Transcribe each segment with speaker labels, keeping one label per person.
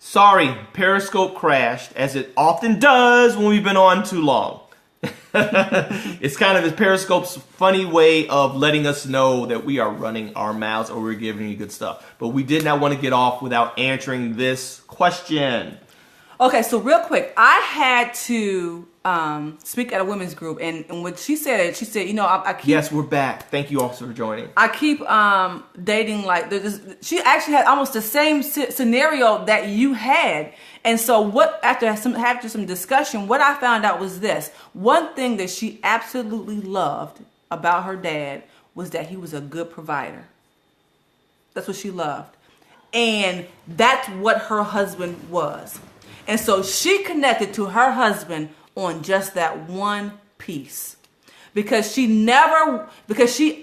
Speaker 1: Sorry, Periscope crashed, as it often does when we've been on too long. It's kind of Periscope's funny way of letting us know that we are running our mouths or we're giving you good stuff. But we did not want to get off without answering this question.
Speaker 2: Okay, so real quick, I had to speak at a women's group, and when she said it, she said, I keep...
Speaker 1: Yes, we're back. Thank you also for joining.
Speaker 2: I keep dating, like, she actually had almost the same scenario that you had. And so after some discussion, what I found out was this. One thing that she absolutely loved about her dad was that he was a good provider. That's what she loved. And that's what her husband was. And so she connected to her husband on just that one piece. Because she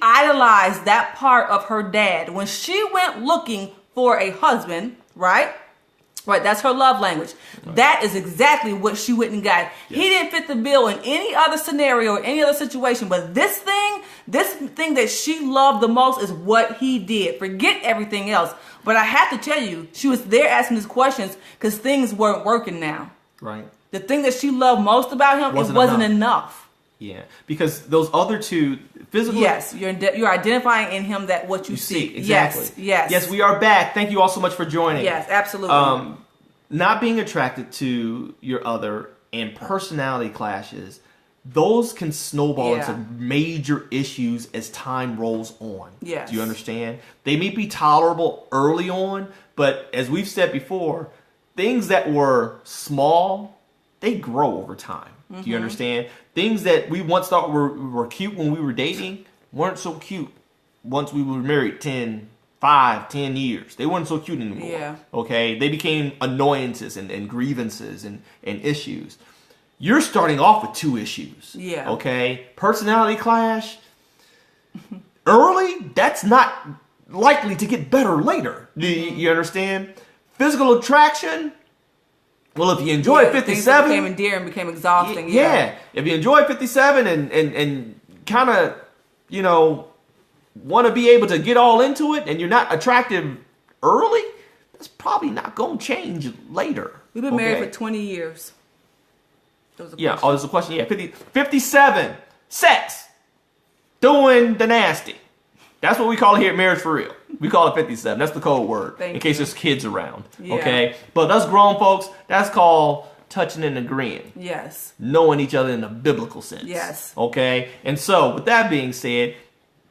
Speaker 2: idolized that part of her dad. When she went looking for a husband, right? Right, that's her love language. Right. That is exactly what she went and got. Yes. He didn't fit the bill in any other scenario or any other situation. But this thing that she loved the most is what he did. Forget everything else. But I have to tell you, she was there asking these questions because things weren't working now.
Speaker 1: Right.
Speaker 2: The thing that she loved most about him, it wasn't enough.
Speaker 1: Yeah, because those other two, physical...
Speaker 2: Yes, you're identifying in him that what you see.
Speaker 1: Exactly.
Speaker 2: Yes,
Speaker 1: we are back. Thank you all so much for joining.
Speaker 2: Yes, absolutely.
Speaker 1: Not being attracted to your other and personality clashes, those can snowball into major issues as time rolls on.
Speaker 2: Yes.
Speaker 1: Do you understand? They may be tolerable early on, but as we've said before, things that were small, they grow over time. Do you understand? Things that we once thought were cute when we were dating weren't so cute once we were married 10 years. They weren't so cute anymore.
Speaker 2: Yeah.
Speaker 1: Okay? They became annoyances and grievances and issues. You're starting off with 2 issues.
Speaker 2: Yeah.
Speaker 1: Okay? Personality clash. Early, that's not likely to get better later. Do you understand? Physical attraction. Well, if you enjoy 57,
Speaker 2: became endearing, became exhausting.
Speaker 1: Yeah. If you enjoy 57 and kind of, want to be able to get all into it, and you're not attractive early, that's probably not going to change later.
Speaker 2: We've been married for 20 years.
Speaker 1: There's a question. Yeah, 57, sex, doing the nasty. That's what we call it here at Marriage for Real. We call it 57. That's the code word in case there's kids around. Yeah. Okay? But us grown folks, that's called touching and agreeing.
Speaker 2: Yes.
Speaker 1: Knowing each other in a biblical sense.
Speaker 2: Yes.
Speaker 1: Okay? And so, with that being said,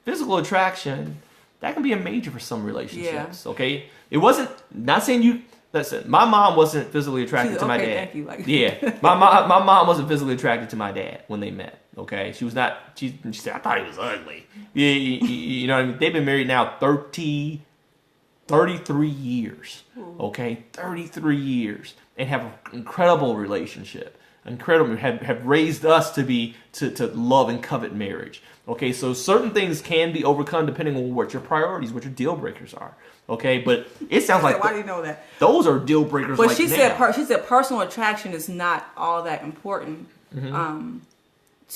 Speaker 1: physical attraction, that can be a major for some relationships. Yeah. Okay? It wasn't, not saying you, listen, my mom wasn't physically attracted to my dad.
Speaker 2: Thank you.
Speaker 1: My mom wasn't physically attracted to my dad when they met. Okay, she was not. She said, "I thought he was ugly." Yeah, you know what I mean. They've been married now 33 years. Okay, 33 years, and have an incredible relationship. Incredible, have raised us to love and covet marriage. Okay, so certain things can be overcome depending on what your priorities, what your deal breakers are. Okay, but it sounds like
Speaker 2: why do you know that?
Speaker 1: Those are deal breakers.
Speaker 2: But she said personal attraction is not all that important.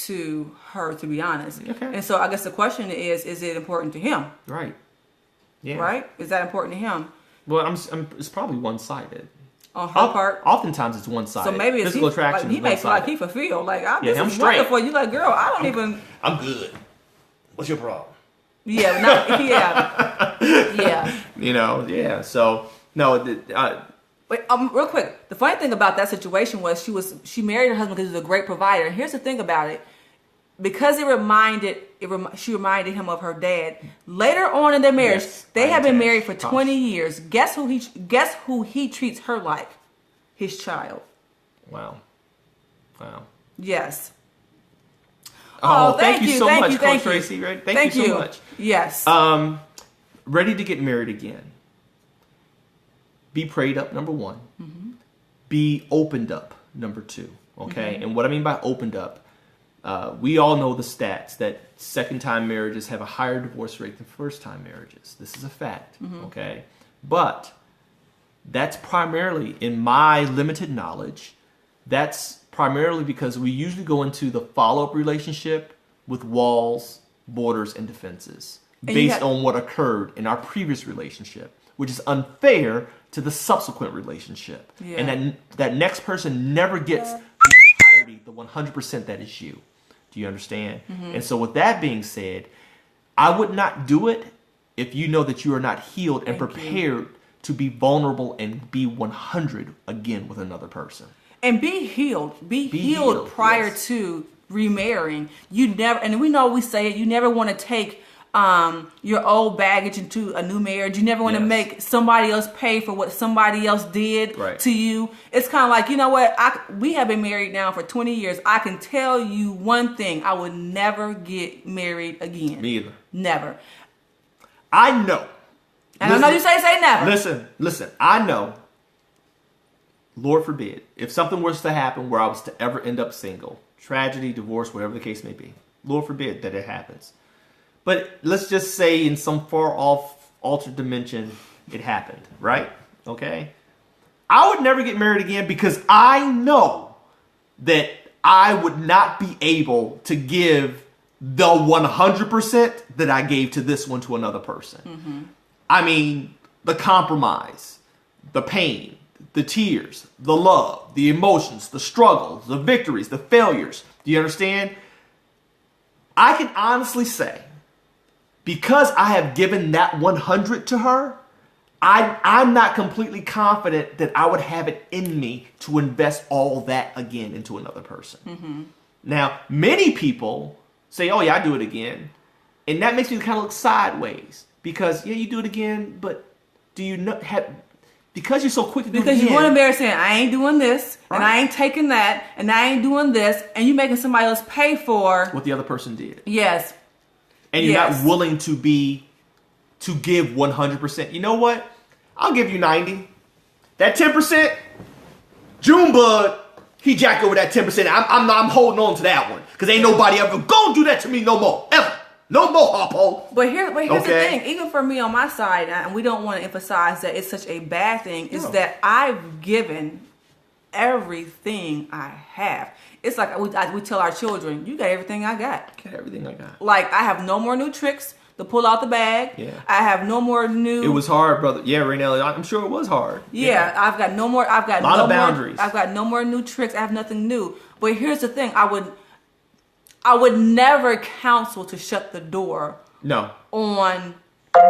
Speaker 2: To her, to be honest. Okay. And so I guess the question is it important to him?
Speaker 1: Right. Yeah.
Speaker 2: Right? Is that important to him?
Speaker 1: Well, it's probably one-sided.
Speaker 2: On her part?
Speaker 1: Oftentimes it's one-sided.
Speaker 2: So maybe
Speaker 1: physical attraction
Speaker 2: he may feel like he fulfilled. Like, this is
Speaker 1: straight.
Speaker 2: Wonderful. You like, girl, I don't even...
Speaker 1: I'm good. What's your problem?
Speaker 2: Yeah. Yeah.
Speaker 1: So, no...
Speaker 2: Wait, real quick. The funny thing about that situation was she married her husband because he was a great provider. And here's the thing about it. Because she reminded him of her dad. Later on in their marriage, they have been married for 20 years. Guess who he treats her like? His child.
Speaker 1: Wow.
Speaker 2: Yes.
Speaker 1: Oh, thank you so much, Coach Tracy. Right? Thank you so much.
Speaker 2: Yes.
Speaker 1: Ready to get married again. Be prayed up, number 1. Be opened up, number 2. Okay? And what I mean by opened up, we all know the stats that second-time marriages have a higher divorce rate than first-time marriages. This is a fact. Okay? But that's primarily, in my limited knowledge, that's primarily because we usually go into the follow-up relationship with walls, borders, and defenses based on what occurred in our previous relationship. which is unfair to the subsequent relationship.
Speaker 2: Yeah.
Speaker 1: And that next person never gets the entirety, the 100% that is you. Do you understand? And so with that being said, I would not do it if you know that you are not healed and prepared to be vulnerable and be 100 again with another person.
Speaker 2: And be healed. Be healed prior to remarrying. You never, and we know we say it, you never want to take your old baggage into a new marriage. You never want to make somebody else pay for what somebody else did to you. It's kind of like, you know what? We have been married now for 20 years. I can tell you one thing. I would never get married again.
Speaker 1: Me either.
Speaker 2: Never.
Speaker 1: I know.
Speaker 2: And I know you say never.
Speaker 1: Listen. I know. Lord forbid, if something was to happen where I was to ever end up single, tragedy, divorce, whatever the case may be, Lord forbid that it happens. But let's just say in some far off altered dimension, it happened, right? Okay? I would never get married again because I know that I would not be able to give the 100% that I gave to this one to another person. I mean, the compromise, the pain, the tears, the love, the emotions, the struggles, the victories, the failures. Do you understand? I can honestly say, because I have given that 100 to her, I'm not completely confident that I would have it in me to invest all that again into another person. Now, many people say, oh yeah, I do it again. And that makes me kind of look sideways. Because, yeah, you do it again, but do you not have... Because you're so quick to do it again.
Speaker 2: Because you want to marry saying, I ain't doing this, and I ain't taking that, and I ain't doing this, and you making somebody else pay for...
Speaker 1: what the other person did.
Speaker 2: Yes.
Speaker 1: And you're not willing to give 100%. You know what? I'll give you 90. That 10%, Junebug, he jacked over that 10%. I'm holding on to that one. Because ain't nobody ever gonna do that to me no more. Ever. No more, Harpo.
Speaker 2: But here's the thing. Even for me on my side, and we don't want to emphasize that it's such a bad thing, is that I've given everything I have. It's like we tell our children, you got everything I got.
Speaker 1: Got everything I got.
Speaker 2: Like, I have no more new tricks to pull out the bag.
Speaker 1: Yeah.
Speaker 2: I have no more new...
Speaker 1: It was hard, brother. Yeah, Raynell, I'm sure it was hard.
Speaker 2: Yeah, I've got no more... I've got
Speaker 1: a lot of boundaries.
Speaker 2: I've got no more new tricks. I have nothing new. But here's the thing. I would never counsel to shut the door on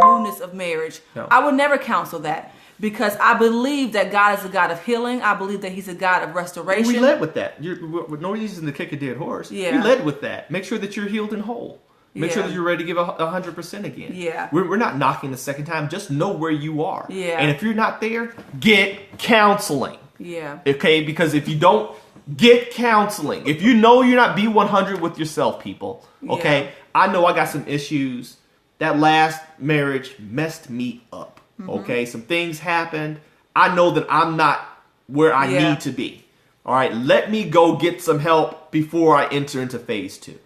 Speaker 2: newness of marriage. No. I would never counsel that. Because I believe that God is a God of healing. I believe that He's a God of restoration.
Speaker 1: We led with that. No reason to kick a dead horse.
Speaker 2: Yeah.
Speaker 1: We led with that. Make sure that you're healed and whole. Make sure that you're ready to give 100% again.
Speaker 2: Yeah.
Speaker 1: We're not knocking the second time. Just know where you are.
Speaker 2: Yeah.
Speaker 1: And if you're not there, get counseling.
Speaker 2: Yeah.
Speaker 1: Okay? Because if you don't get counseling, if you know you're not B100 with yourself, people, okay? I know I got some issues. That last marriage messed me up. Okay, some things happened. I know that I'm not where I need to be. All right, let me go get some help before I enter into phase 2.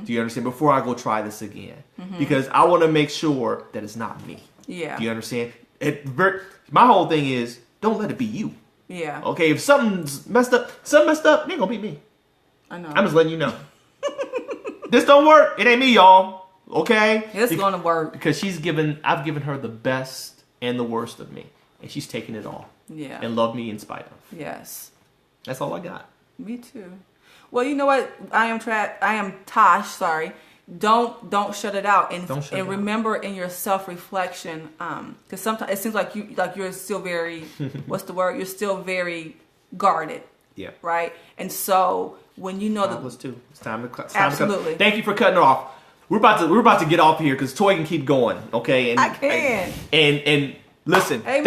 Speaker 1: Do you understand? Before I go try this again. Because I want to make sure that it's not me.
Speaker 2: Yeah.
Speaker 1: Do you understand? My whole thing is, don't let it be you.
Speaker 2: Yeah.
Speaker 1: Okay, if something's messed up, it ain't gonna be me.
Speaker 2: I know.
Speaker 1: I'm just letting you know. This don't work. It ain't me, y'all. Okay?
Speaker 2: It's gonna work.
Speaker 1: Because I've given her the best and the worst of me, and she's taken it all.
Speaker 2: Yeah.
Speaker 1: And loved me in spite of.
Speaker 2: Yes.
Speaker 1: That's all I got.
Speaker 2: Me too. Well, you know what? I am Tosh. Sorry. Don't shut it out, and remember in your self-reflection, because sometimes it seems like you're still very what's the word? You're still very guarded. Yeah. Right. And so when you know
Speaker 1: it's time to
Speaker 2: absolutely.
Speaker 1: Thank you for cutting off. We're about to get off here because Toy can keep going, okay? And
Speaker 2: I can.
Speaker 1: And listen,
Speaker 2: hey,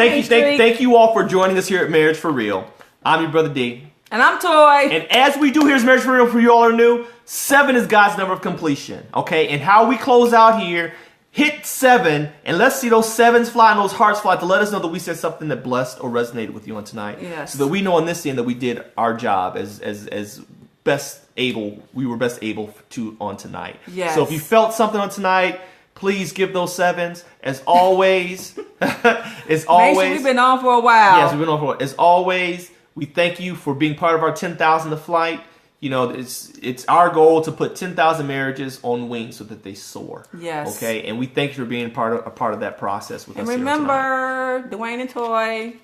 Speaker 1: thank you all for joining us here at Marriage for Real. I'm your brother D.
Speaker 2: And I'm Toy.
Speaker 1: And as we do here's Marriage for Real, for you all are new, 7 is God's number of completion, okay? And how we close out here, hit 7, and let's see those 7s fly and those hearts fly to let us know that we said something that blessed or resonated with you on tonight.
Speaker 2: Yes.
Speaker 1: So that we know on this end that we did our job as best able, we were best able to on tonight.
Speaker 2: Yes.
Speaker 1: So if you felt something on tonight, please give those 7s. As always,
Speaker 2: Make sure we've been on for a while.
Speaker 1: Yes, we've been on for a while. As always, we thank you for being part of our 10,000th flight. You know, it's our goal to put 10,000 marriages on wings so that they soar.
Speaker 2: Yes.
Speaker 1: Okay, and we thank you for being a part of that process with us.
Speaker 2: And remember, Dwayne and Toy.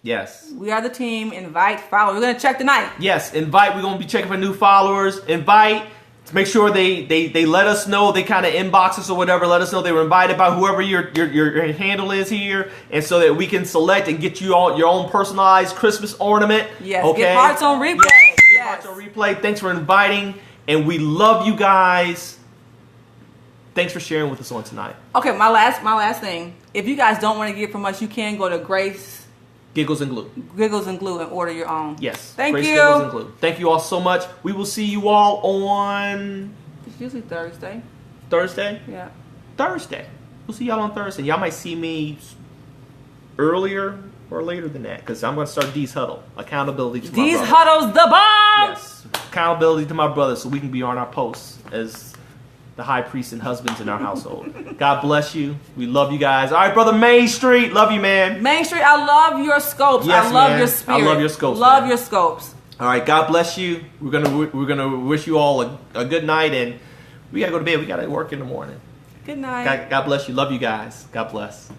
Speaker 1: Yes.
Speaker 2: We are the team. Invite, follow. We're gonna check tonight.
Speaker 1: Yes, invite. We're gonna be checking for new followers. Invite. To make sure they let us know. They kind of inbox us or whatever. Let us know they were invited by whoever your handle is here, and so that we can select and get you all your own personalized Christmas ornament.
Speaker 2: Yes.
Speaker 1: Okay.
Speaker 2: Get hearts on replay.
Speaker 1: Get hearts on replay. Thanks for inviting, and we love you guys. Thanks for sharing with us on tonight.
Speaker 2: Okay, my last thing. If you guys don't want to get from us, you can go to Grace
Speaker 1: Giggles and Glue.
Speaker 2: Giggles and Glue and order your own.
Speaker 1: Yes.
Speaker 2: Thank
Speaker 1: Grace
Speaker 2: you.
Speaker 1: Giggles and Glue. Thank you all so much. We will see you all on
Speaker 2: It's usually Thursday.
Speaker 1: Thursday.
Speaker 2: Yeah.
Speaker 1: Thursday. We'll see y'all on Thursday. Y'all might see me earlier or later than that because I'm going to start D's Huddle. Accountability to my
Speaker 2: These
Speaker 1: brother.
Speaker 2: huddles the bomb.
Speaker 1: Yes. Accountability to my brother so we can be on our posts as the high priest and husbands in our household. God bless you. We love you guys. All right, Brother Main Street. Love you, man.
Speaker 2: Main Street, I love your scopes.
Speaker 1: Yes,
Speaker 2: I love
Speaker 1: man.
Speaker 2: your spirit.
Speaker 1: I love your scopes,
Speaker 2: Love
Speaker 1: man.
Speaker 2: your scopes.
Speaker 1: All right, God bless you. We're gonna wish you all a good night, and we gotta go to bed. We gotta work in the morning.
Speaker 2: Good night.
Speaker 1: God bless you. Love you guys. God bless.